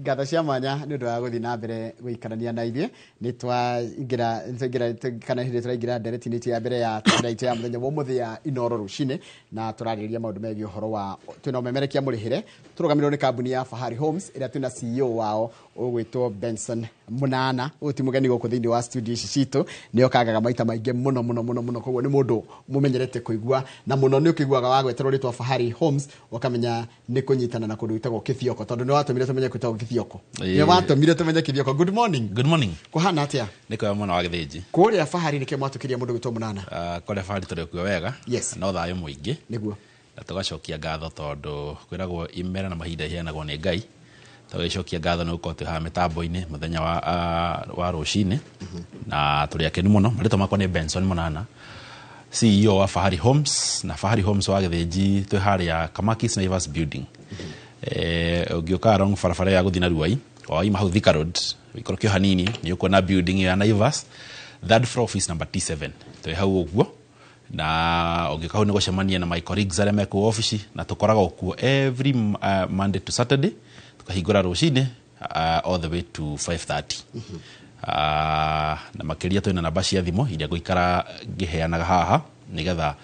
ngatho cia mwanya nĩ ũndũ wa gũthiĩ na mbere gũikarania na ithuĩ nĩ twaingĩra kana hĩndĩ tũraingĩra ndereti-inĩ ya mbere ya tabarĩra ya mũthenya wa ũmũthĩ ya Inooro rũcinĩ na tũrarĩrĩria maũndũ megiĩ ũhoro wa twĩna ũmemerekia mũrĩhĩre tũrũgamĩrĩirwo nĩ kambuni ya Fahari Homes ĩrĩa twĩna CEO wao ũgwĩtwo Benson Munana ũyũ ti mũgeni gũkũ thĩinĩ wa studio ici citũ nĩ okangaga maita maingĩ mũno koguo nĩ mũndũ mũmenyerete kũigua na mũno nĩ ũkĩiguaga wa gweterwo rĩtwa Fahari Homes ũkamenya nĩ kũnyitana na kũndũ gwĩtagwo Kithioko tondũ nĩ watũmire tũmenye gwĩtagwo Kithioko nĩ watũmire tũmenye Kithioko. Good morning kũhana atĩa nĩ kwa mwana wa Gĩthĩnji kũrĩa Fahari nĩkĩo mwatũkĩria mũndũ gwĩtwo Munana kũrĩa Fahari tũrĩ kuo wega no thayũ mũingĩ nĩguo na tũgacokia ngatho tondũ kwĩragwo imera na mahinda iheanagwo nĩ Ngai tũgacokia ngatho nĩ gũkorwo twĩ haha mĩtambo-inĩ mũthenya wa rũcinĩ na tũrĩ akenu mũno marĩtwa makwa nĩ Benson Munana CEO wa Fahari Homes na Fahari Homes wa Gĩthĩnji twĩ harĩa Kamakis Naivas Building ũngĩũka wrong barabara ya gũthiĩ na Ruai waima hau Thika Road ikorokio hanini nĩ ũkuona building ya Naivas third floor office number T7 twĩ hau ũguo na ũngĩũka hau nĩ gũcemania na my colleagues arĩa mekuo ofici na tũkoragwo kuo every Monday to Saturday tukahingũra rũcinĩ all the way to 5:30 na makĩria twĩna namba cia thimũ iria ngũikara ngĩheanaga haha nĩgetha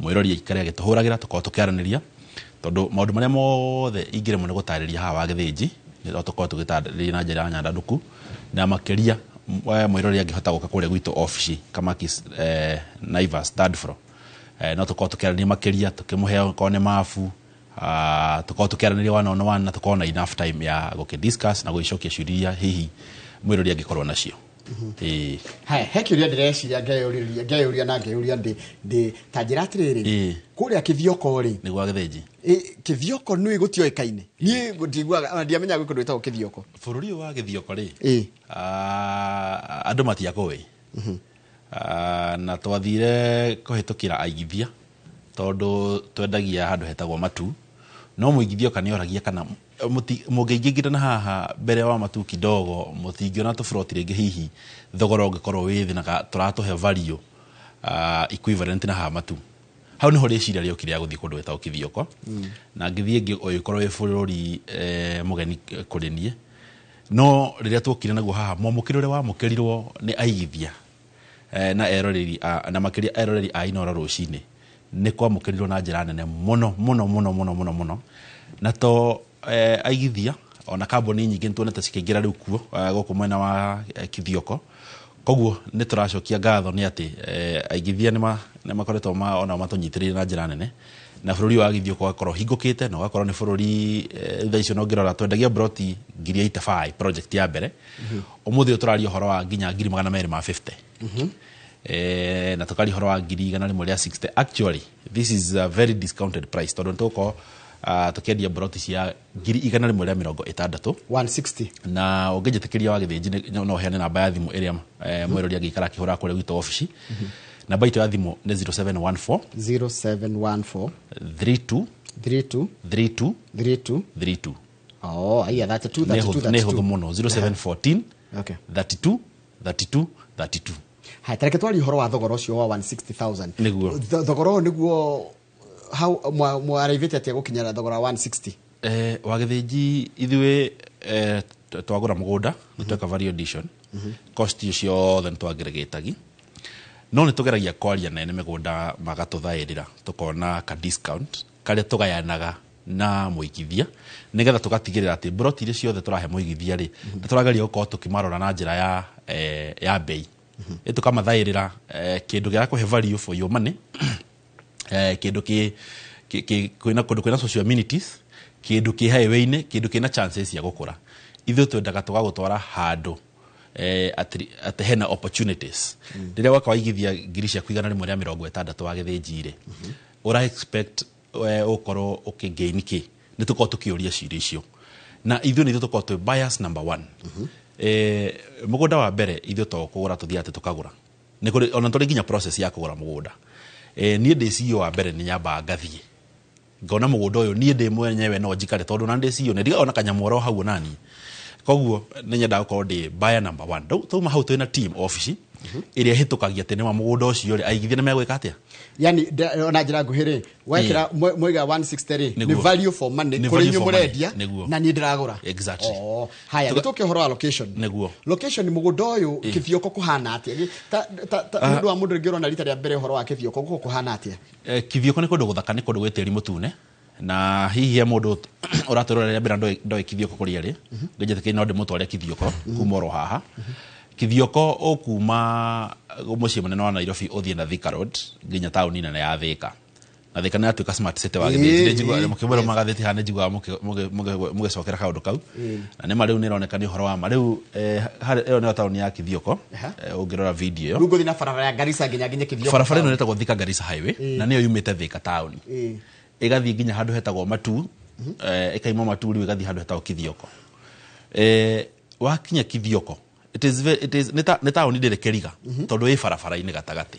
mwĩrori aikare agĩtũhũragĩra tũkorwo tũkĩaranĩria tondũ maũndũ marĩa mothe ingĩremwo nĩ gũtarĩria haha wa Gĩthĩnji nĩ tũkorwo tũgĩtarĩria na njĩra nyandandũku na makĩria mwĩrori angĩhota gũka kũrĩa gwitũ ofici Kamakis Naivas third floor no tũkorwo tũkĩaranĩria makĩria tũkĩmũhe okorwo nĩ mabu tũkorwo tũkĩaranĩria one on one na tũkorwo na enough time ya gũkĩdiscuss na gũgĩcokia ciũria hihi mwĩrori angĩkorwo nacio. Haya he kĩũria ndĩreciria ngeyũria na ngeyũria ndĩ ta njĩra atĩrĩrĩ kũrĩa Kithioko rĩ nĩ gwa Gĩthĩnji Kithioko nĩ gũtioĩkaine niĩ ndiguaga ndiamenya gwĩkũndũ gwĩtagwo Kithioko bũrũri ũyũ wa Gĩthioko rĩ andũ matiakũĩ na twathire kũhĩtũkĩra aigithia tondũ twendagia handũ hetagwo Matu no mũigithia kanĩoragia kana mũngĩingĩra na haha mbere wa Matu kidogo mũtingĩona tũfroti rĩngĩ hihi thogora ũngĩkorwo wĩ thĩ na tũratũhe value equivalent na haha Matu hau nĩho rĩciria rĩokire ya gũthiĩ kũndũ gwĩtagwo Kithioko na ngĩthiĩ ũyũkorwo wĩ bũrũri mũgeni kũrĩ niĩ no rĩrĩa tuokire naguo haha mwamũkĩre ũrĩa wamũkĩrirwo nĩ aigithia na eroreri na makĩria eroreri a Inooro rũcinĩ nĩ kwamũkĩrirwo na njĩra nene mũno na to aigithia ona kambuni nyingĩ nĩtuonete cikĩingĩra rĩu kuo gũkũ mwena wa Kithioko koguo nĩ tũracokia ngatho nĩ atĩ aigithia nĩ makoretwo ona matũnyitĩrĩire na njĩra nene na bũrũri wa Kithioko ũgakorwo hingũkĩte na ũgakorwo nĩ bũrũri thaa icio no ngĩrora twendagia broti 85 project ya mbere ũmũthĩ tũraria ũhoro wa nginya 250 na tũkari ũhoro wa 160 actually this is a very discounted price tondũ nĩtũgũkorwo tukiendia broti cia 160 160 na ũngĩnjĩtĩkĩria wa Gĩthĩnji no heane namba ya thimũ ĩrĩa mwĩrori angĩikara akĩhũra kũrĩa gwitũ ofici namba itũ ya thimũ nĩ 0714 32 oh aya 32 nĩ hũthũ mũno 0714 32 hai tareke twari ũhoro wa thogora ũcio wa 160,000 nĩguo thogora nĩguo how mwarivĩte atĩa gũkinyira thogora 160 wa Gĩthĩnji ithuĩ twagũra mũgũnda nĩtweka value addition cost icio then twagĩregetagi no nĩtũgeragia kwaria nene mĩgũnda magatũthaĩrĩra tũkona ka discount karĩa tũgayanaga na mũigithia nĩgetha tũgatigĩrĩra atĩ broti iria ciothe tũrahe mũigithia rĩ nĩtũrageria gũkorwo tũkĩmarora na njĩra ya bei tũkamathaĩrĩra kĩndũ gĩa kũhe value for your money kĩndũ kwĩna social amenities kĩndũ kĩ highway-inĩ kĩndũ kĩna chances cia gũkũra ithuĩ twendaga tũgagũtwara handũ atĩ hena opportunities rĩrĩa waka waigithia ngiri ciaku 160 wa Gĩthĩnji rĩ ũra expect ũkorwo ũkĩgain kĩ nĩ tũkorwo tũkĩũria ciũria icio na ithuĩ nĩ tũkorwo twĩ bias number 1 mũgũnda wa mbere ithuĩ tũkũgũra tũthiĩ atĩ tũkagũra nĩ kũrĩ ona tũrĩ nginya process ya kũgũra mũgũnda niĩ ndĩ CEO wa mbere nĩ nyamba ngathiĩ ngona mũgũnda ũyũ niĩ ndĩ mwenyewe no njikare tondũ na ndĩ CEO nĩ ndiga ona kanyamũ oro hau nani koguo nĩ nyenda gũkorwo ndĩ buyer number 1 tuma hau twĩna team office ĩrĩa hĩtũkagia atĩ nĩma mũgũnda ũcio rĩ aigithia nĩ megwĩka atĩa yani ona njĩra nguhĩ wekĩra moiga 160 nĩ value for money kũrĩ inyuĩ mũrendia na niĩ ndĩragũra exactly haya nĩtũke ũhoro wa location location mũgũnda ũyũ Kithioko kũhana atĩa mũndũ wa mũndũ rĩngĩ ũrona rita rĩa mbere ũhoro wa Kithioko gũkũ kũhana atĩa Kithioko nĩ kũndũ gũthaka nĩ kũndũ gwĩ tĩri mũtune na hihi mũndũ ũratũrora rĩa mbere ndoĩ Kithioko kũrĩa rĩ ngĩnjĩtĩkĩra no ndĩmũtware Kithioko kuma oro haha Kithioko okuma mũciĩ mũnene wa Nairobi ũthiĩ na Thika Road nginya taũni nene ya Thika na Thika nĩ atuĩka smart city wa Gĩthĩnji njigua mũkĩmwĩra magathĩti hana njigua mũgĩcokera kaũndũ kau na nĩ marĩu nĩ ĩroneka nĩ ũhoro wa marĩu ĩyo nĩ taũni ya Kithioko ũngĩrora video ĩyo rũgũ thina barabara ya Garissa nginya Kithioko barabara ĩno ĩtagwo Thika Garissa highway na nĩyo yumĩte Thika taũni ĩgathiĩ nginya handũ hetagwo Matu ĩkaima Matu rĩu ĩgathiĩ handũ hetagwo Kithioko wakinya Kithioko it is nĩ taũni ndĩrĩ kĩriga tondũ ĩ barabara-inĩ gatagatĩ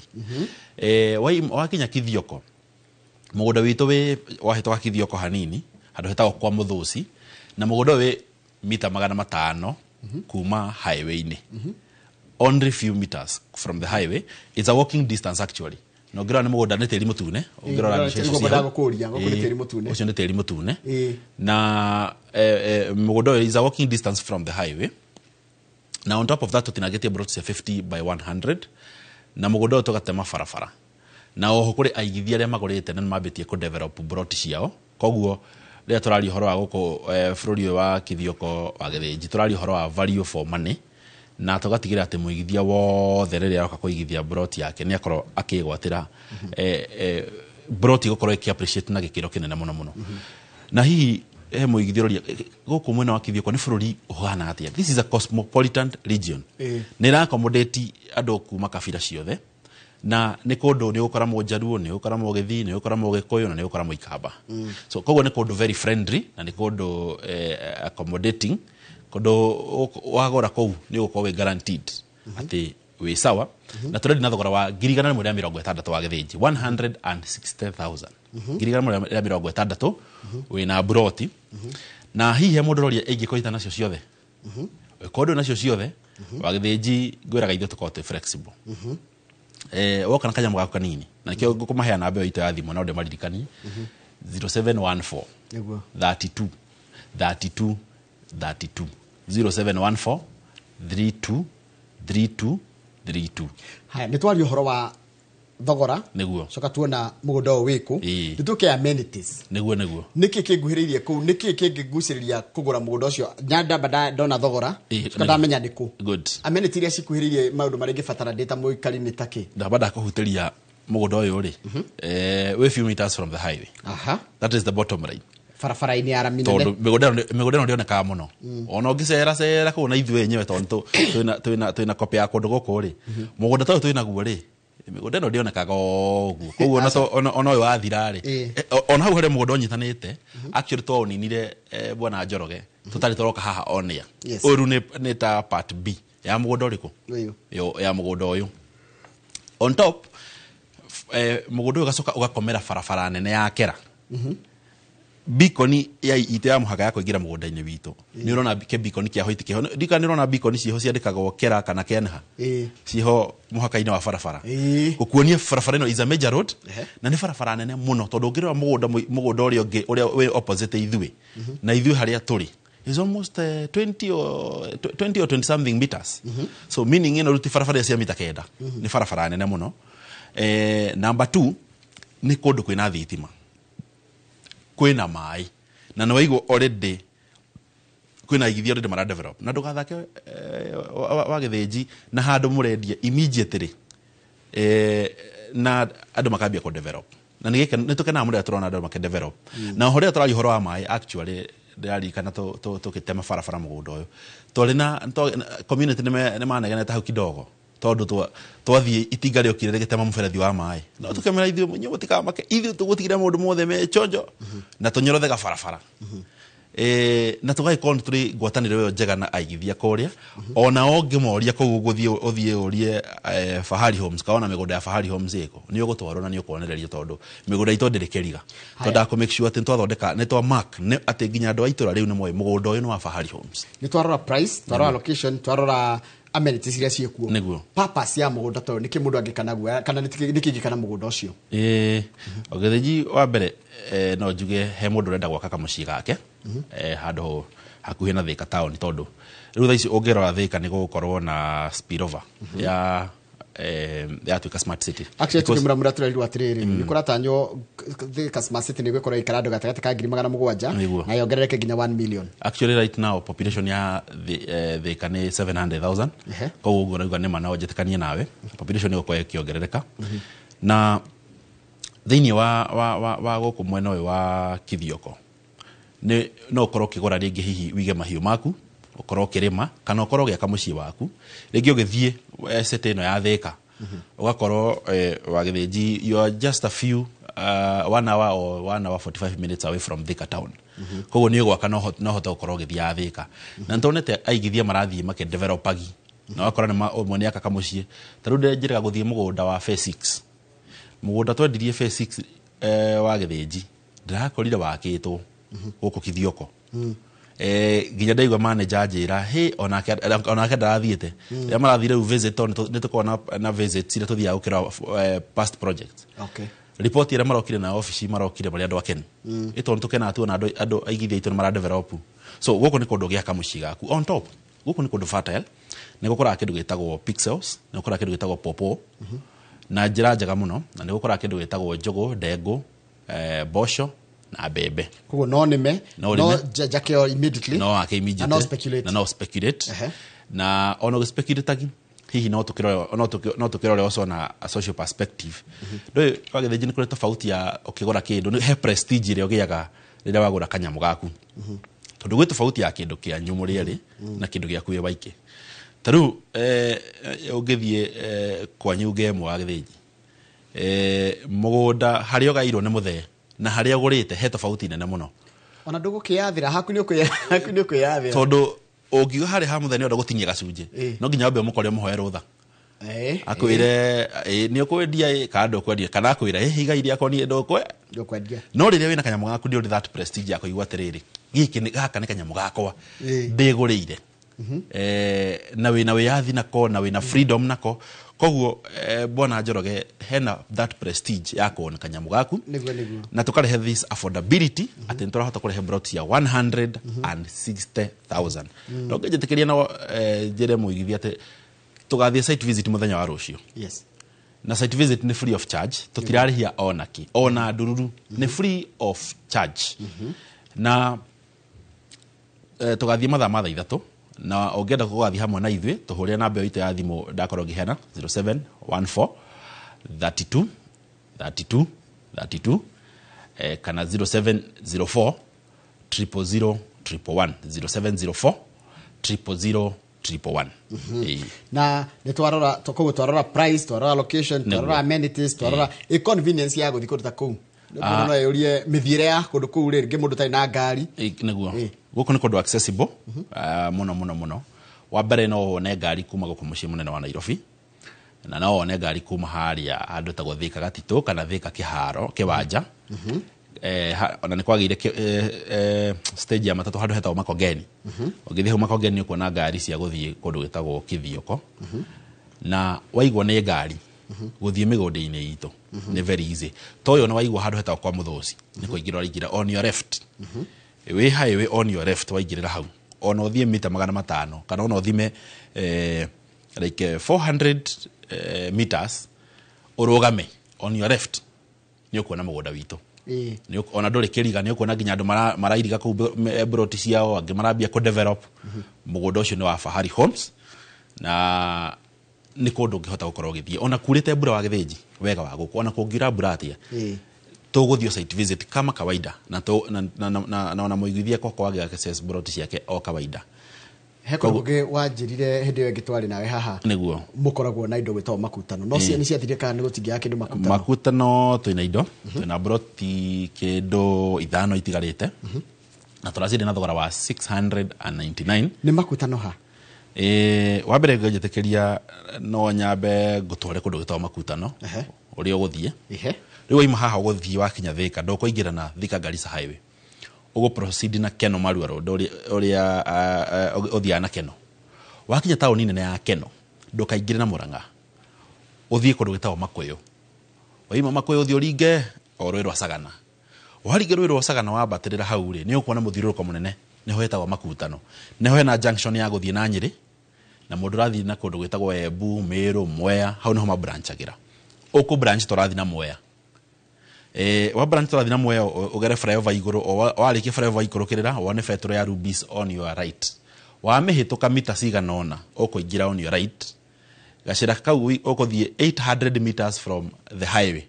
wakinya Kithioko mũgũnda witũ wĩ wahĩtũka Kithioko hanini handũ hetagwo kwa Mũthũci na mũgũnda wĩ mita 500 kuma highway-inĩ only few meters from the highway it's a walking distance actually no ngĩrora nĩ mũgũnda nĩ tĩri mũtune ũngĩrora ũcio nĩ tĩri mũtune na mũgũnda wĩ is a walking distance from the highway. Now on top of that tutinagetie broti cia 50 by 100 na mũgũnda ũyũ tũgatema barabara na oho kũrĩ aigithia arĩa magũrĩte na mambĩtie ku develop broti ciao koguo rĩrĩa tũraria ũhoro wa gũkũ bũrũri ũyũ wa Kithioko wa Gĩthĩnji tũraria ũhoro wa value for money na tũgatigĩra atĩ mũigithia wothe rĩrĩa aroka kũigithia broti yake nĩ akorwo akĩgwatĩra broti gũkorwo ĩkĩ appreciate na gĩkĩro kĩnene mũno mũno na hihi mũigithia roria gũkũ mwena wa Kithioko nĩ bũrũri ũhana atĩa this is a cosmopolitan region nĩ ra accommodate andũ kuma kabira ciothe na nĩ kũndũ nĩ gũkora Mũjaruo nĩ gũkora Mũgĩthii nĩ gũkora Mũgĩkũyũ na nĩ gũkora Mũikamba so koguo nĩ kũndũ very friendly na nĩ kũndũ accommodating kũndũ wagora kũu nĩ gũkorwo wĩ guaranteed atĩ wĩ sawa na tũredi na thogora wa 160 wa Gĩthĩnji 160,000 160 wĩna broti na hihi mũndũ roria ĩngĩkoita nacio ciothe kũndũ nacio ciothe wa Gĩthĩnji ngwĩraga ithuĩ tũkorwo twĩ flexible woka na kanyamũ gaku kanini na nĩkĩo ngũkũmaheana namba ĩyo itũ ya thimũ na ũndũ maririkanie 0714 32 32 32 0714 32 32 32 haya nĩ twaria ũhoro wa thogora nĩguo coka tuona mũgũnda ũyũ wĩkũ nĩtũke amenities nĩguo nĩkĩ kĩnguhĩrĩirie kũu nĩkĩ kĩngĩgucĩrĩria kũgũra mũgũnda ũcio nyanda ndona thogora coka ndamenya nĩkũ amenity iria cikuhĩrĩirie maũndũ marĩa ingĩbatara ndĩta mũikari nĩ takĩ ndabada kũhutĩria mũgũnda ũyũ rĩ we few meters from the highway that is the bottom line barabara-inĩ ya raminene tondũ mĩgũnda ĩno ndĩonekaga mũno ona ũngĩcera kũu na ithuĩ enyewe tondũ twĩna kopi ya kũndũ gũkũ rĩ mũgũnda ta ũyũ twĩnaguo rĩ mĩgũnda ĩno ndĩonekaga ũguo koguo ona ũyũ wathira rĩ ona hau harĩa mũgũnda ũnyitanĩte actually twaũninire bwana Njoroge tũtarĩ tũroka haha onia ũyũ nĩ ta part B ya mũgũnda ũrĩkũ ya mũgũnda ũyũ on top mũgũnda ũyũ ũgacoka ũgakomera barabara nene ya Kera bikoni ya ite ya muhaka ya kũingĩra mũgũnda-inĩ witũ nĩ ũrona ke bikoni kĩa hoiti kĩho ndika nĩ ũrona bikoni ciho ciandĩkagwo Kera kana Kenha ciho muhaka-inĩ wa barabara gũkuonia barabara ĩno is a major road na nĩ barabara nene mũno tondũ ũngĩrora mũgũnda ũrĩa ũngĩ ũrĩa wĩ opposite ithuĩ na ithuĩ harĩa tũrĩ is almost 20 or 20 something meters so meaning ĩno ruti barabara cia mita 9 nĩ barabara nene mũno number 2 nĩ kũndũ kwĩna thitima kwĩna maĩ na nĩ waigua already kwĩna igithia already mara develop na ndũgathake wa Gĩthĩnji na handũ mũrendia immediately na andũ makambia ku develop na nĩ tũkenaga mũrĩa tũrona andũ make develop na ũhoro tũrari ũhoro wa maĩ actually ndĩrarikana tũkĩtema barabara mũgũnda ũyũ twarĩ na community nĩ manegenete hau kidogo tondũ twathiĩ itinga rĩokire rĩgĩtema mũberethi wa maĩ no tũkemera ithuĩ mũnyo mũtikamake ithuĩ tũgũtigĩra mũndũ mothe me chonjo na tũnyorothe gabarabara na tugagĩkorwo tũrĩ ngwatanĩro ĩyo njega na aigithia kũrĩa ona ũngĩmoria kũu ũthiĩ ũrie Fahari Homes kaona mĩgũnda ya Fahari Homes ĩko nĩ ũgũtwarwo na nĩ ũkuonererio tondũ mĩgũnda itũ ndĩrĩ kĩriga tondũ aku make sure atĩ twathondeka nĩ twa mark atĩ nginya andũ a itũra rĩu nĩ moĩ mũgũnda ũyũ nĩ wa Fahari Homes nĩ twarora price twarora location twarora amenities iria ciekuo nĩguo purpose ya mũgũnda tondũ nĩkĩ mũndũ angĩkana guo kana nĩkĩ ingĩkana mũgũnda ũcio Ogethiji wa mbere no njuge he mũndũ ũrenda gwaka kamũciĩ gake handũ hakuhĩ na Thika town tondũ rĩu thaa ici ũngĩrora Thika nĩ gũkorwo na spillover ya tuĩka smart city actually tukimura tũrerirwo atĩrĩrĩ nĩ kũratanywo Thika smart city nĩ gũkorwo ikara andũ gatagatĩ ka 700,000 na yongerereke nginya 1 million actually right now population ya Thika nĩ 700,000 koguo ũguo nauga nĩ mana njĩtĩkanie nawe population ĩgũkorwo ĩkĩongerereka na thĩinĩ wa gũkũ mwena ũyũ wa Kithioko no ũkorwo ũkĩgũra rĩngĩ hihi wige mahiũ maku ũkorwo ũkĩrĩma kana ũkorwo ũgĩaka mũciĩ waku rĩngĩ ũgĩthiĩ city ĩno ya Thika ũgakorwo wa Gĩthĩnji you are just a few 1 hour or 1 hour 45 minutes away from Thika town koguo nĩ ũgwaka no hote ũkorwo ũgĩthiĩ Thika na nĩtonete aigithia marathiĩ makĩdevelopagi na wakora nĩ nĩaka kamũciĩ ta rĩu ndĩrĩnjĩrĩga gũthiĩ mũgũnda wa phase 6 mũgũnda twendirie phase 6 wa Gĩthĩnji ndĩrakorire wakĩtwo gũkũ Kithioko nginya ndaigua manager njĩra onake ndarathiĩte rĩrĩa marathire rĩu visit nĩ tũkorwo na visits iria tũthiaga gũkĩra past projects report ĩrĩa marokire na office marokire marĩ andũ akeni tondũ tũkenaga tuona andũ aigithia itũ nĩ maradevelop so gũkũ nĩ kũndũ gĩaka mũciĩ gaku on top gũkũ nĩ kũndũ fertile nĩ gũkoraga kĩndũ gĩtagwo pixels nĩ gũkoraga kĩndũ gĩtagwo popo na njĩra njega mũno na nĩ gũkoraga kĩndũ gĩtagwo njũgũ ndengũ mboco na mbembe koguo no nĩme no jakeo immediately no ake immediately na no speculate na ono speculate hihi no tukirore also na a social perspective ndio wa Gĩthĩnji nĩ kũrĩ tofauti ya ukigura kĩndũ he prestige ĩrĩa ũgĩaga rĩrĩa wagũra kanyamũ gaku tondũ gwĩ tofauti ya kĩndũ kĩa nyumu rĩrĩ na kĩndũ gĩa kuwe baike ta rĩu ũngĩthiĩ kwa nyũnga ĩmwe wa Gĩthĩnji mũgũnda harĩa ũgairwo nĩ mũthee na harĩa ũgũrĩte he tofauti nene mũno ona ndũgũkĩyathĩra haku nĩ ũkwĩyathĩra tondũ ũngiuga harĩ ha mũthenya ũrenda gũtinia gacunjĩ no nginya wambe mũkorwo mũhoe rũtha akwĩre nĩ ũkwendia kana ndũkwendia kana akwĩra iga iria akoniĩ ndũkwendia no rĩrĩa wĩna kanyamũ gaku nĩ ũrĩ that prestige ya kũigua atĩrĩrĩ gaka nĩ kanyamũ gakwa ndĩgũrĩire na wĩna wĩyathi nako na wĩna freedom nako koguo bwana Njoroge hena that prestige ya kuona kanyamũ gaku na tukarehe this affordability atĩ nĩtũrahota kũrehe brot ya 160,000 no ngĩjĩtĩkĩria na njĩre mũigithia atĩ tũgathiĩ site visit mũthenya wa rũciũ na site visit nĩ free of charge tũtirarĩhia ona ndururu nĩ free of charge na tũgathiĩ mathaa mathaa 3 na ũngĩenda gũgathiĩ hamwe na ithuĩ tũhũrĩre namba ĩyo itũ ya thimũ ndakorwo ngĩheana 0714 32 32 32 kana 0704 000 111 0704 000 111 na nĩ twarora price twarora location twarora amenities twarora convenience ya gũthiĩ kũndũ ta kũu no yũrie mĩthiĩre ya kũndũ kũu rĩngĩ mũndũ tarĩ na ngari nĩguo gũkũ nĩ kũndũ accessible mũno wa mbere no wone ngari kuma gũkũ mũciĩ mũnene wa Nairobi na no wone ngari kuma harĩa handũ tagwo Thika Gatitũ kana Thika Kĩharo Kĩwanja ona nĩ kwagĩire stage ya matatũ handũ hetagwo Makongeni ũngĩthiĩ hau Makongeni ũkuona ngari cia gũthiĩ kũndũ gĩtagwo Kithioko na waigua nĩ ngari gũthiĩ mĩgũnda-inĩ itũ nĩ very easy toyo na waigua handũ hetagwo kwa Mũthũci nĩ kũingĩra on your left we highway on your left waingĩrĩra hau ona ũthiĩ mita 500 kana ona ũthime like 400 meters ũrũgame on your left nĩ ũkuona mũgũnda witũ ona ndũrĩ kĩriga nĩ ũkuona nginya andũ marairiga kũu broti ciao angĩ marambia kũ develop mũgũnda ũcio nĩ wa Fahari Homes na nĩ kũndũ ũngĩhota gũkorwo ũgĩthiĩ ona kurĩte mbura wa Gĩthĩnji wega wa gũkũ ona kũngiura mbura atĩa tũgũthiĩ site visit kama kawaida na ona mũigithia kwa kwagĩa access broti ciake o kawaida heko ngĩ wanjirire hĩndĩ ĩyo ngĩtwarĩ nawe haha nĩguo mũkoragwo na indo gwĩtwo makutano no nĩ ciathire kana nĩ gũtingĩaga kĩndũ makutano twĩna indo twĩna broti kĩndũ 5 itigarĩte na turazidi na thogora wa 699 ni makutano ha wa mbere ngejetekeria no nyambe gutware kundu gitwa makutano uri uguthie riu ima haha uguthie wakinya Thika ndokuingira na Thika Garissa highway ugo proceed na Keno Marua Road uria uthia na Keno wakinya tauni nene ya Keno ndokaingire na Murang'a uthie kundu gitwa Makuyu waima Makuyu uthie uringe Rũĩ rwa Sagana waringe Rũĩ rwa Sagana wambatirira hau ri ni ukuona muthiruruko munene niho hetagwo makutano niho hena junction ya guthie na Nyeri na mundu rathi na kundu gwitagwo Embu Meru Mwea hau niho mabranchagira uku branch torathi na Mwea wa branch torathi na Mwea ugere flyover iguru warikie flyover ikurukirira wone fetro ya Rubis on your right wa mihituka mita cigana ona ukuingira on your right gacira kau ukuthie 800 meters from the highway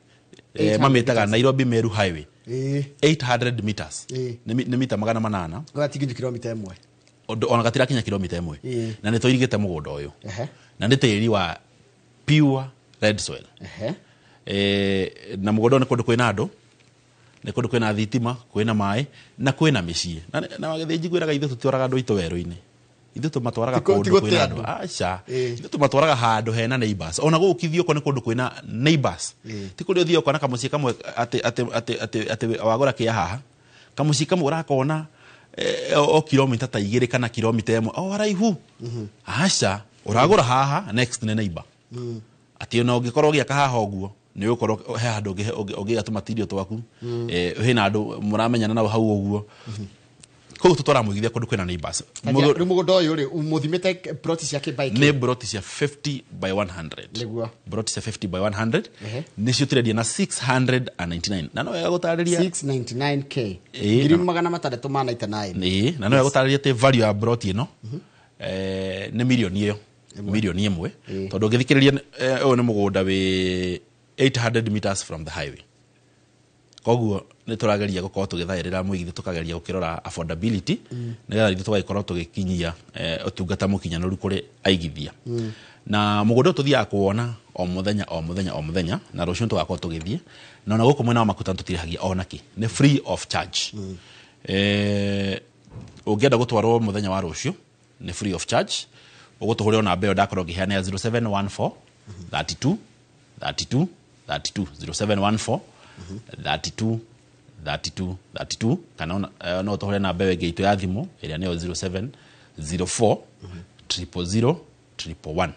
mametaga Nairobi Meru highway 800 meters ni mita 800 gatingi kilomita 1 ona gatira kinya kilomita 1 na ni toirigite mugunda uyu na ni tiri wa pure red soil na mugunda ni kundu kwina andu ni kundu kwina thitima kwina mai na kwina micii na wagithiji gwiraga ithu tutioraga andu itu weru-ini ithu tumatwaraga kundu kwina andu acha ithu tumatwaraga handu hena neighbors ona gukithio ko ni kundu kwina neighbors ti kuri uthio kona kamucii kamwe ati wagura kia haha kamucii kamwe urakona o kilomita ta 2 kana kilomita 1 o araihu acha uragura haha next ne neighbor ati ona ungikorwo giaka haha oguo ni ukorwo he handu ungigatuma material twaku hena andu muramenyana nao hau oguo ko tutora mugithia kundu kwina neighbors mugunda uyu ri umuthimite plot cia kibike ne plot cia 50 by 100 niguo plot cia 50 by 100 ni cio tiredia na 699 na no wega gutariria 699k ngiri magana matandatu ma 99 na no wega gutariria te value ya plot ino ni milioni iyo milioni imwe tondu ngithikiriria uyu ni mugunda wi 800 meters from the highway koguo ni turageria gukorwo tugithairira muigithi tukageria gukirora affordability nigetha ithu tugagikorwo tugikinyia utungata mukinyanuru kuri aigithia na mugunda tuthia kuona o muthenya na rucio tugakorwo tugithie na ona guku mwena wa makutano tutirahagia onaki ni free of charge ungienda gutwarwo muthenya wa rucio ni free of charge ugutuhuria ona mbeo ndakorwo ngihana ya 0714 32 32 32 0714 32 kana no tohore na bewe gate ya thimu ila neo 0704 000 111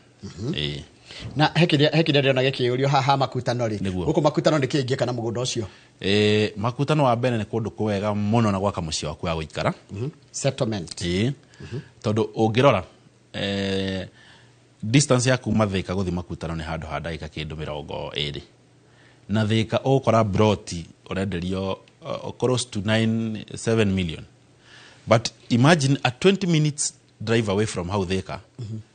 na hekire ndio na gekiurio haha makutano ri uko makutano ni kingi kana mugunda ucio makutano wa bene ni kundu kuwega muno na gwaka muci waku wa guikara settlement tondu ungirora distance ya kuma Thika guthi makutano ni handu ha ndagika kindu 20 na Thika ukora broti urenderio close to 7 million but imagine a 20 minutes drive away from how Thika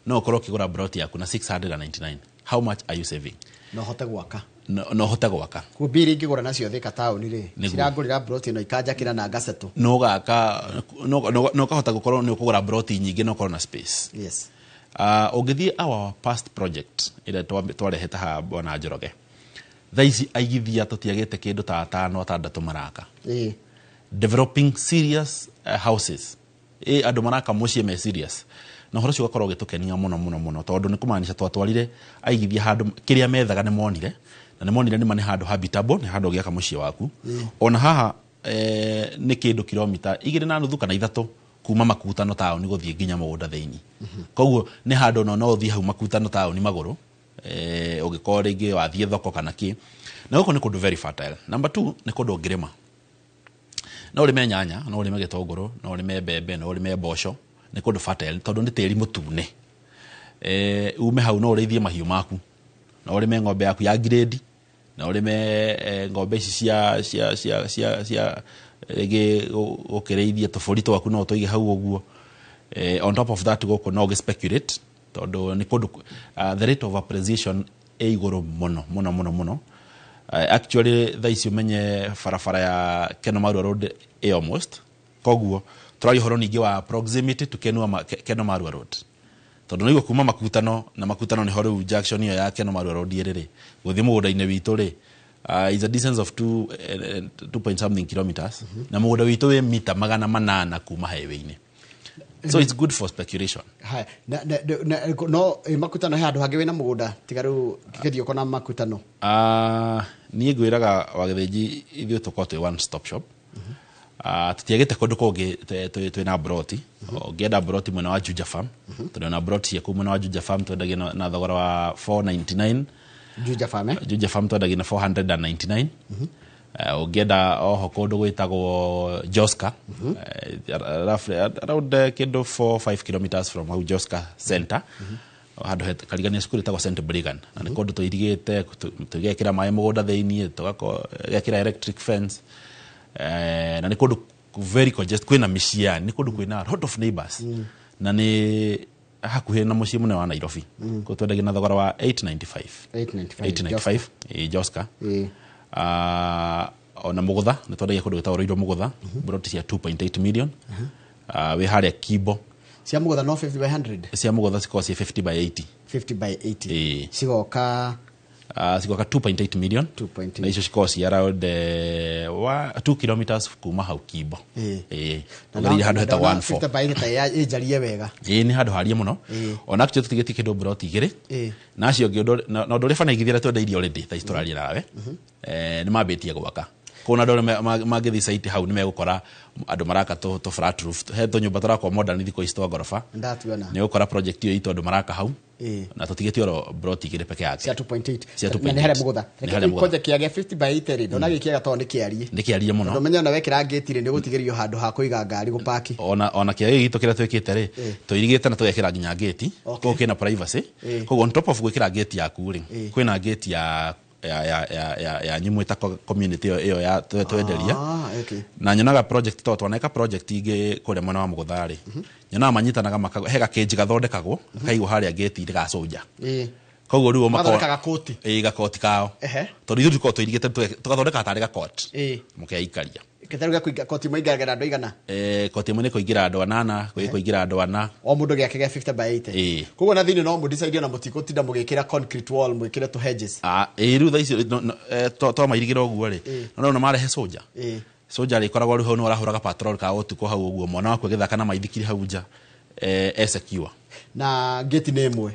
no ukora kigura broti yaku na 699 how much are you saving no hote gwaka no hote gwaka ku biri ngigura nacio Thika town ri cirangurira broti no ikanjakira na gacetu no gaka no kahota gukorwo ni ukugura broti nyingi no korwo na space yes ugithie our past project ila twareheta ha Bwana Njoroge thaici aigithia tutiagete kindu ta 5-6 maraka developing serious houses andu maraka mucie me serious na horo cio gakorwo gitukenia muno tondu ni kumaanisha twatwarire aigithia handu kiria methaga ni monire na ni monire ni mane handu habitable ni handu giaka mucie waku ona haha ni kindu kilomita 2.5 kana 3 kuma makutano town guthie nginya mugunda theini koguo ni handu no uthie hau makutano town maguru ugikorwo ringi wathie thoko kana ki na guko ni kundu very fertile. Number 2 ni kundu ngirima no urime nyanya no urime gitongoro no urime mbembe no urime mboco ni kundu fertile tondu ni tiri mutune ume hau no urithie mahiu maku no urime ng'ombe yaku ya grade no urime ng'ombe cia rege ukireithia tofori twaku no toige hau oguo on top of that goko no speculate tondu ni kundu the rate of appreciation iguru muno actually thaici umenye farafara ya Keno Marua Road almost koguo turayo horo ningi wa proximity to Keno Marua Road tondu nigo kuma makutano na makutano ni horo junction iyo ya Keno Marua Road iriri guthi mugunda-ini witu ri is a distance of 2 point something kilometers. Na mugunda witu we mita 800 kuma highway-ini. So it's good for speculation. Hai no makutano handu hangi wina mugunda tigaru kithio kona makutano. Niĩ ngwĩraga wagĩthĩnji ithuĩ tũkorwo twĩ one stop shop. Tutiagĩte kũndũ kũngĩ twĩna broti. Ũngĩenda broti mwena wa Juja Farm. Tondũ na broti cia kũu mwena wa Juja Farm twendagia na thogora wa 499. Juja Farm twendagia na 499. Ũngĩenda oho kũndũ gwĩtagwo Joska. Roughly around kĩndũ 4-5 kilometers from hau Joska Center. Handũ karigania cukuru tagwo St. Brigham. Na nĩ kũndũ tũirigĩte tũgekĩra maĩ mũgũnda thĩinĩ tũgekĩra electric fence. Na nĩ kũndũ very congested kwĩna mĩciĩ nĩ kũndũ kwĩna a lot of neighbors. Na nĩ hakuhĩ na mũciĩ mũnene wa Nairobi. Twendagia na thogora wa 895 Joska. Ona mũgũtha nĩ twendagia kũndũ gwĩtagwo Roiro mũgũtha broti cia 2.8 million. Wĩ harĩa Kibo cia mũgũtha no 50 by 100 cia mũgũtha cikorwo cia 50 by 80 cigoka 2.8 million. Na icio cikorwo cia around 2 kilometers kuma hau Kibo. Na handũ hetagwo 14 50 by 80 ĩnjarie wega. Nĩ handũ harie mũno. Ona actually tũtigĩtie kĩndũ broti 2. Na acio ũngĩ na ũndũ ũrĩa banaigithia twendeirie already tha tũraria nawe. Nĩ mambĩtie gwaka. Kuna ndore magĩthi site hau nĩ megũkora andũ maraka to flat roof he to nyũmba tũrakwo modern thiko isto ngoroba. Ndatuona. Nĩ gũkora project iyo itũ andũ maraka hau. Na tũtigĩtie oro broti 2 peke yake. Cia 2.8. Na nĩ harĩa mũgũtha. Project ya 50 by 80 ndona gĩkĩega tondũ nĩ kĩarie mũno. Tondũ menya na wekĩra gate nĩ gũtigĩrio handũ ha kũiga ngari gũpaki. Ona kĩage gitũ kĩrĩa twĩkĩte rĩ tũirigĩte na tũgekĩra nginya gate. Koguo kĩna privacy. Koguo on top of gwĩkĩra gate yaku rĩ kwĩna gate ya nyumu ita community iyo ya twenderia. Na nyonaga project to twaneka project ingĩ kũrĩa mwena wa mũgũtha rĩ nyonaga manyitanaga hega kĩnji gathondekagwo kaigwo harĩa gate ĩrĩ ga soldier. Koguo rĩu mathondekaga koti gakoti kao tondũ ithuĩ tũkorwo twĩrigĩte tũgathondeka tarĩ gakoti mũkeikaria Ketaruga kuinga koti moingagĩra andũ aigana. Koti mwe nĩ kũingĩra andũ 8 kũingĩra andũ 4. O mũndũ gĩake gĩa 50 by 80. Koguo na thĩinĩ no mũdecide na mũtiko tinda mũgĩkĩra concrete wall mũgĩkĩra to hedges. Rĩu tha icio to mairigĩra ũguo rĩ. No marehe soldier. Soldier ikoragwo rĩu hau no arahũraga patrol ka ũtukũ hau ũguo mwana wakwe gĩthaka na maithikiri hau nja. Secure. Na gate nĩ ĩmwe.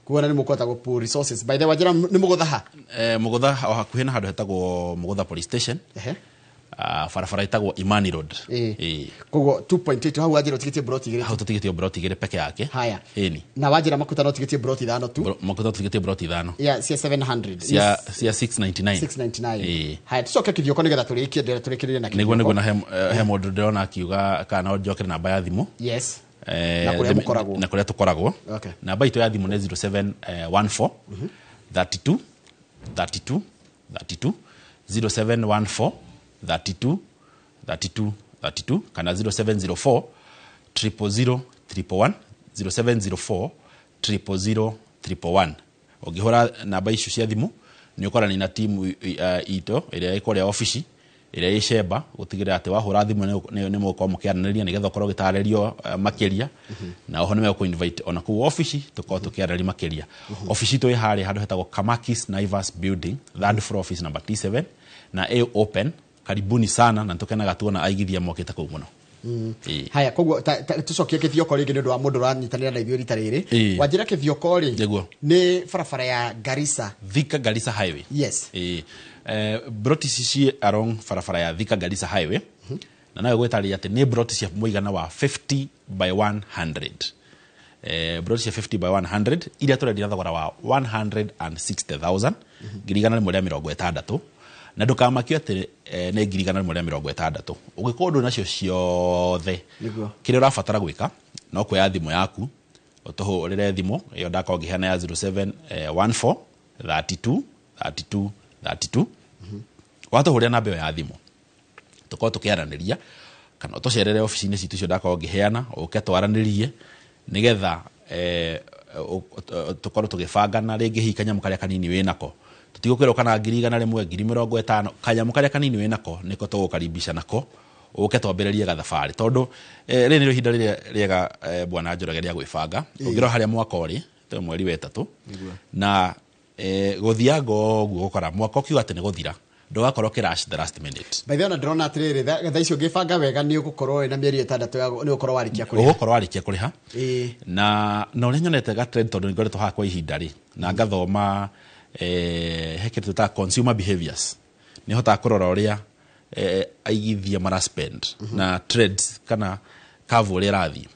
Kuona nĩ mũkota go pool resources. By the way njĩra nĩ mũgũtha ha. Mũgũtha o hakuhĩ na handũ hetagwo Mũgũtha police station. Farafara itagwo Imani Road. Koguo 2.8 hau wajira utigĩtie broti 2. Hau tũtigĩtie broti 2 peke yake. Haya. Na wajira makutano utigĩtie broti 5 tu. Makutano utigĩtie broti 5. Yeah, cia 700. Cia 699. Haya, tucoke kithioko nĩgetha tũrĩkĩrĩre na kithioko. Nĩguo na he mũndũ ndĩrona akiuga kana njokere namba ya thimũ. Yes. Na kũrĩa tũkoragwo. Namba itũ ya thimũ nĩ 0714 32 32 32 0714 32 32 32 kana 0704 000 111 0704 000 111. Ũngĩhũra namba icio cia thimũ nĩ ũkorani na timu ito ĩrĩa ĩkorĩa ofici ĩrĩa ĩcemba gũtigĩrĩra atĩ wahũra thimũ nĩ mũkorwo mũkĩaranĩria nĩgetha ũkorwo gĩtarĩrio makĩria na oho nĩ megũkũ invite ona kũu ofici tũkorwo tũkĩaranĩria makĩria. Ofici itũ ĩ harĩa handũ hetagwo Kamakis Naivas Building, third floor office number T7 na open. Karibuni sana na tukenaga tuona aigithia mokĩte kũu mũno. Haya koguo tucokie kithioko rĩngĩ nĩ ũndũ wa mũndũ ũranyitanĩra na ithuĩ rita rĩrĩ. Wanjĩra kithioko rĩ nĩ barabara ya Garissa. Thika Garissa Highway. Yes. Broti ci along barabara ya Thika Garissa Highway. Na nawe gwĩtarĩria atĩ nĩ broti cia mũigana wa 50 by 100. Broti cia 50 by 100 iria tũrendia thogora wa 160,000 ngirigana rĩmwe rĩa 60. Na ndũkamakio atĩ nĩ ngirigana rĩmwe rĩa 60. Ũngĩkorwo ndũ nacio ciothe kĩrĩa ũrabatara gwĩka no kuoya thimũ yaku ũtũhũrĩre thimũ ĩyo ndakorwo ngĩheana ya 0714 32 32 32. Watũhũrĩra namba ĩyo ya thimũ tũkorwo tũkĩaranĩria kana ũtũcerere ofici-inĩ citũ icio ndakorwo ngĩheana ũke twaranĩrie nĩgetha tũkorwo tũgĩbangana rĩngĩ hihi kanyamũ karĩa kanini wĩnako. Tutigũkwĩrwo kana 100,000 50,000 kanyamũ karĩa kanini wĩnako nĩko tũgũkaribisha nako ũke twambĩrĩrie gathabarĩ tondũ rĩrĩ nĩ ihinda rĩega bwana Njoroge rĩa gwĩbanga. Ũngĩrora harĩa mwaka ũrĩ mweri wa 3 na guthianga guo gukora mwaka ukiuga ati ni guthira ndugakorwo kirash the last minute by the way ndrona atiriri tha icio ngibanga wega ni ugukorwo na mieri 6 ni ukorwo warikia kuriha ugukorwo warikia kuriha na uri nyonete ga trend tondu ngoretwo haha kwa ihinda ri na ngathoma heke tuta consumer behaviors ni hota kurora uria aigithia mara spend na trends kana curve uria rathi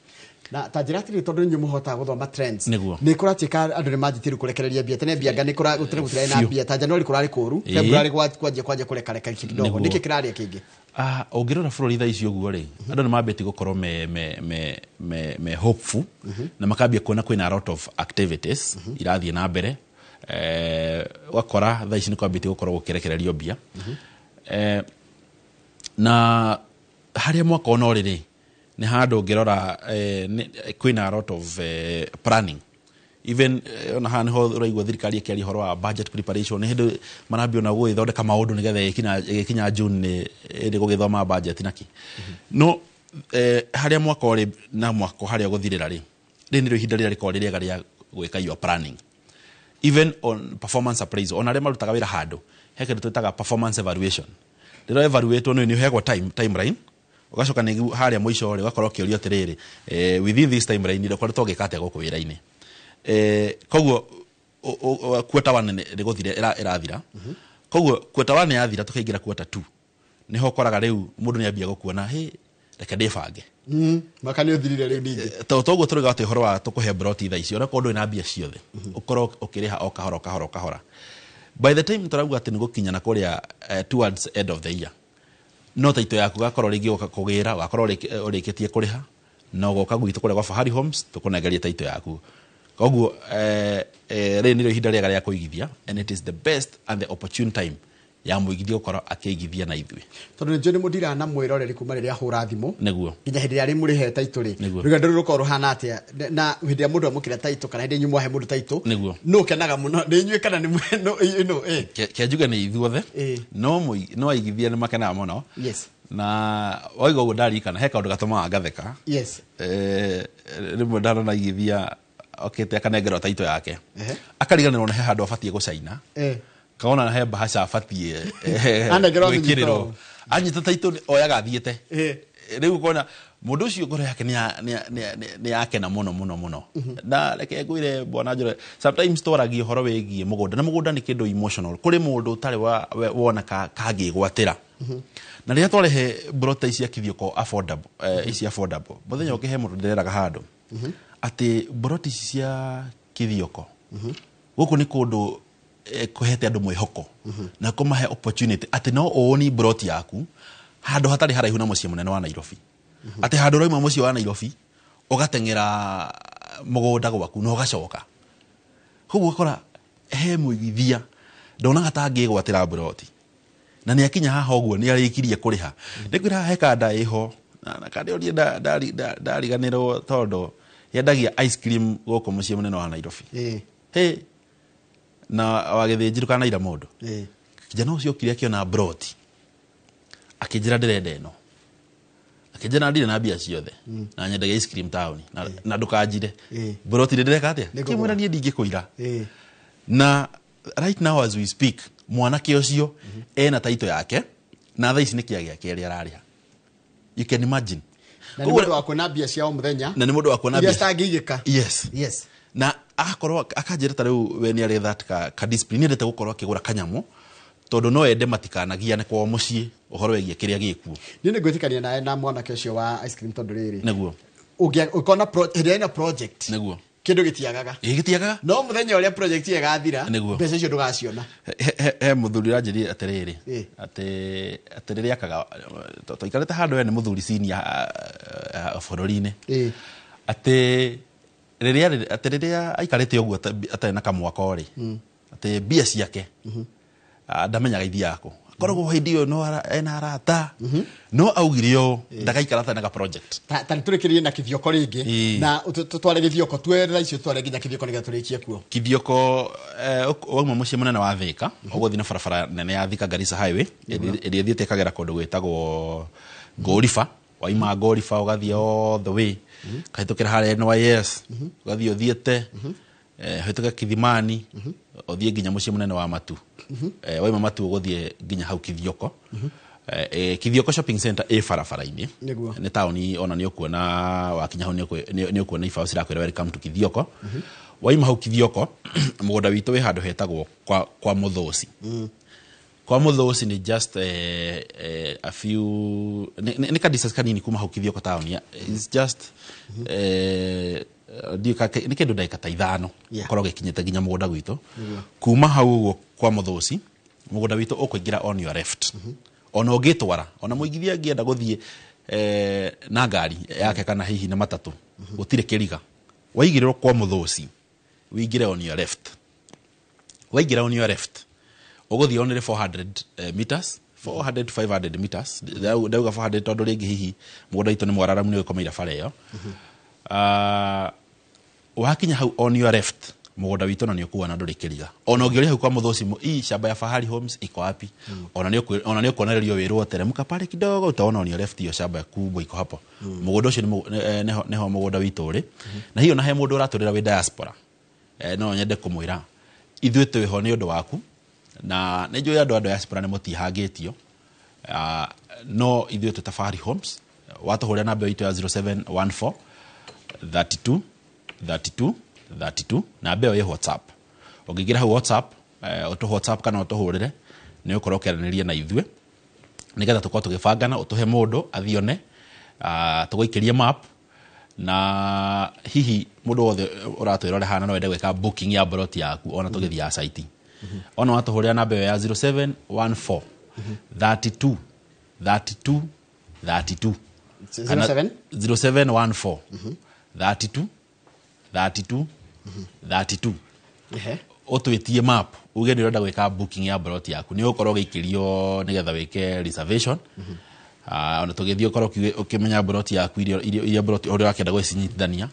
na tajira tiri tondu nyu muhota guthoma trends ni kuratika andu ni manjitiru kurekereria bia tene bia ngani kura gutire gutire na bia ta January kurari kuru February kwaje kurekareka kidogo niki kiraria kingi ungirora bururi tha icio guo ri andu ni mambeti gukorwo me hopeful na makambia kuona kwina a lot of activities irathie na mbere wakora tha ici ni kwambiti gukorwo gukirekererio bia na haria mwaka ono riri ni handu ngirora kwina a lot of planning even ona hani ho raigwa thirikari ikiari horo wa budget preparation ni hindu marambio na gwithondeka maundu nigetha ikinya June ni gugithoma budget naki no haria mwaka ori na mwaka haria guthirira ri ni ihinda riri riko riri garia gwika your planning even on performance appraisal ona rema rutaga wira handu heke tutaga performance evaluation rero evaluate no ni hego timeline ugacoka ni haria mwisho ri ugakorwo kiorio atiriri within this timeline ri koretwo gikate guku wira-ini koguo quarter 1 ni guthire irathira koguo quarter 1 yathira tukaingira quarter 2 niho koraga riu mundu ni ambia gukuona reke ndibange maka ni uthirire riu ningi toguo turiga ati horo wa tukuhe broti tha icio reko ndu ina mbia ciothe ukorwo ukiriha o kahora by the time turauga ati ni gukinya na kuria towards end of the year no taito yaku gakorwo ringi kugira gakorwo urikitie kuriha no goka gwitu kuria kwa Fahari Homes tukunegeria taito yaku koguo ri ni ihinda rĩega rĩa kuigithia and it is the best and the opportune time ya muigithia ukorwo akiigithia na ithwe tondu nje ni mudira na mwiroreri kuma riria hura thimu niguo nginya hindi ya muri he taito ri rugendo rukorwo hana atia na hindi ya mundu amukira taito kana hindi nyumu he mundu taito no kenaga muno ni nyue kana ni no kiajuga ni ithuothe no aigithia ni makenaga muno yes na oigo uguo ndarikana he kaundu gatuma ngatheka yes rimwe ndarona igithia okete akanengerwa taito yake akariganirwo na he handu abatie gucaina kaona na he bahasha abatie anengerwo anyita taito oyaga thiete riu kona mundu ucio ngoro yake ni yake na muno na reke ngwire bwana njore sometimes twaragi horo wegie mugunda na mugunda ni kindu emotional kuri mundu utari wona kagi gwatira na riria twarehe brota ici akithioko affordable ici affordable muthenya ukihe mundu ndereraga handu ati broti cia kithioko guku ni kundu kuhete andu mwihoko na kumahe opportunity ati no oni broti yaku handu hatari haraihu na mucie munene wa Nairobi ati handu roima mucie wa Nairobi ugatengera mugunda gwaku no gacoka kuguo kora he muigithia ndona gatangi gwatira broti na ni akinya haha uguo ni arikirie kuriha ndikwira he kanda iho na kanda ori ndariganirwo tondu yendagia ice cream goko mucie munene wa Nairobi na wagithinjiru kana ira mundu kijana ucio kire akiona broti akijira ndirenda eno akijana ndire na bia ciothe na nyendaga ice cream town na ndukanjire broti ndireka atia kimwira nie ndingikuira na right now as we speak mwanake ucio ena taito yake na tha ici ni kiagia keri arariha you can imagine na ni mundu wa kuona bia cia muthenya na ni mundu wa kuona bia stangigika yes na akorwo akanjira ta riu we ni ari that ka discipline ndete gukorwo akigura kanyamu tondu no ende matikanagia ne kwa mucie uhoro wegie kiria gikuo ni ngwitikania nae na mwanake ucio wa ice cream tondu riri niguo ukona project niguo kindu gitiagaga no muthenya uria project ye gathira mbeca icio ndugaciona he muthuri ranjiri atiriri atiriri akaga to ikarete handu ni muthuri senior bururi-ini ati riria aikarite uguo atari na kamwaka ori ati bia ciake ndamenyaga ithi yako korogwo hindi yo no ena arata no augirio ndagaikara ta na project ta turikirie na kithioko ringi na tutware kithioko twerera icio tware ginya kithioko niga turikie kuo kithioko wauma mucie munene wa Thika uguthi na barabara nene ya Thika Garissa highway iri thiete kagera kundu gwetagwo Gorifa waima Gorifa ugathie all the way kahitukira hare NYS ugathie uthiete hituka Kithimani othie nginya mucie munene wa Matu waima Matu ugothie nginya hau Kithioko Kithioko shopping center barabara-ini ni tauni ona ni ukuona wakinya hau ni ukuona ifa cirakwira welcome to Kithioko waima hau Kithioko mugunda witu wi handu hetagwo kwa Muthoci kwa Muthoci ni just a few ni ka distance kanini kuma hau Kithioko tauni it's just ni kindu ndaika ta 5 korwo gikinyete nginya mugunda gwitu kuma hau kwa Muthoci mugunda witu ukuingira on your left ona ugitwara ona muigithia angienda guthie na ngari yake kana hihi na matatu gutire kiriga waigirwo kwa Muthoci wigire on your left waigira on your left uguthie onire 400 meters 400 to 500 meters dauga 400 tondu ringi hihi mugunda witu ni mwararamu ni ukomeira bara iyo wakinya hau on your left mugunda witu na ni ukuona nduri kiriga ona ungiori hau kwa Muthoci hii shamba ya Fahari Homes iko wapi ona ni ukuonererio wirwo teremka pale kidogo utaona on your left hiyo shamba kubwa iko hapo mugunda ucio neho mugunda witu uri na hiyo na he mundu uraturira wi diaspora no nyende kumwira ithuĩ twĩ ho nĩ ũndũ waku na nĩ njũĩ andũ a diaspora nĩ mũtihangĩtio no ithuĩ twĩ ta Fahari Homes watũhũrĩra namba itũ ya 0714 32 32 32 namba ĩyo ĩ WhatsApp ũngĩingĩra hau WhatsApp ũtũ WhatsApp kana ũtũhũrĩre nĩ ũkorwo ũkĩaranĩria na ithuĩ nĩgetha tũkorwo tũgĩbangana ũtũhe mũndũ athione tũgũikĩrie map na hihi mundu wothe uratwirore hana no ende gweka booking ya plot yaku ona tugithia site ona watuhurira namba ya 0714 32 32 32 0714 32 32 32 otwetie map uge nĩ ũrenda gwĩka booking ya plot yaku nĩ ũkorwo gĩikĩrio nĩgetha wĩke reservation ona tugithio korwo ukimenya plot yaku iria plot uri wakenda gwicinyithania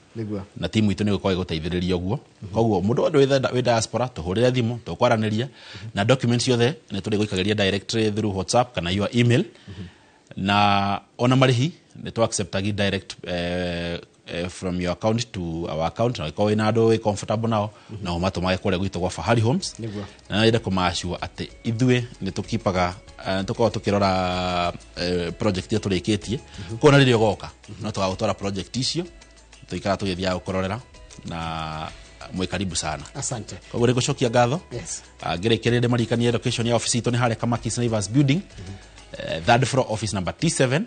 na timu itu ni gukorwo guteithiriria guo koguo mundu wothe wi diaspora tuhurire thimu tukwaraniria na documents yothe ni turi guikageria directly through WhatsApp kana your email na ona marihi ni tu acceptagi direct from your account to our account na iko ina ndo comfortable nao na umatumage kule gwito kwa Fahari Homes na ida kumashua ati ithue ni tukipaga tuko tukirora project yetu reketie kona ririo goka no tugagutwara project icio tuikara tugithia ukororera na mwe karibu sana asante koguo rego shokia ngatho yes ngerekerere marikanie location ya office itu ni hare kama Kisnaivas building third floor office number T7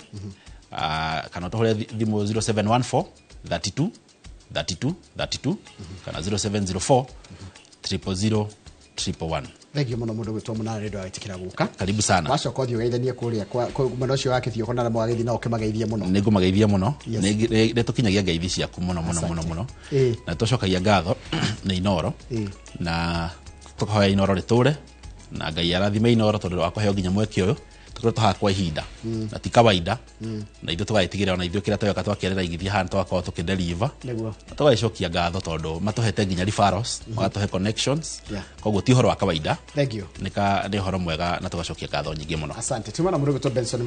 kana tohore thimu 0714 32 32 32 kana 0704 000 111 Thegio muno mundu gwitwo munana rindu agitikira guka karibu sana wacoka uthio geithanie kuria kwa muno ucio wake thio kona mwagethi no kimageithie muno ningu mageithie muno ne tukinyagia ngeithi ciaku muno na tucokagia ngatho ni Inoro na tukahoya Inoro riture na ngai arathime Inoro tondu wakaheo nginya mweke uyu tukoro tuhakwa ihinda na ti kawaida na ithu tugaitigire ona ithu kira tweka twakerera igithia hana twakwa tukideliver niguo tugacokia ngatho tondu matuhete nginya referrals magatuhe connections koguo ti horo wa kawaida thank you ni horo mwega na tugacokia ngatho nyingi muno asante tumana mundu gwitwo Benson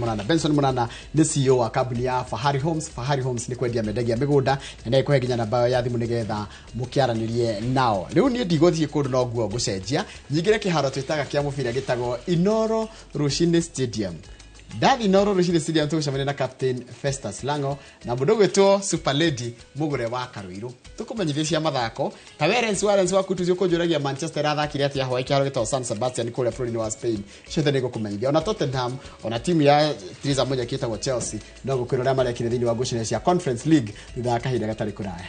Munana ni CEO wa company ya Fahari Homes ni kwendia mendagia migunda na nĩ kuhe nginya namba ya thimu nigetha mukiaranirie nao riu ni ndigothie kundu no guo gucenjia nyingire kiharo twitaga kia mubira gitagwo Inoro Rushine Stadium Davi Inoro Rushine Stadium tugucemania na Captain Festus Lango na mundu gwitwo Super Lady mugure wa Karuiru tukumenyithia cia mathako Tawerens wa kutuzi ukonjuragia Manchester athakire atia hwa ikiharo gitagwo San Sebastian kule Florida wa Spain chethe ni gukumenyithia ona Tottenham ona timu ya Theresa moja kitagwo Chelsea no gukwirora maria kire thini wa ngucanio cia Conference League thutha kahinda gatari kuraya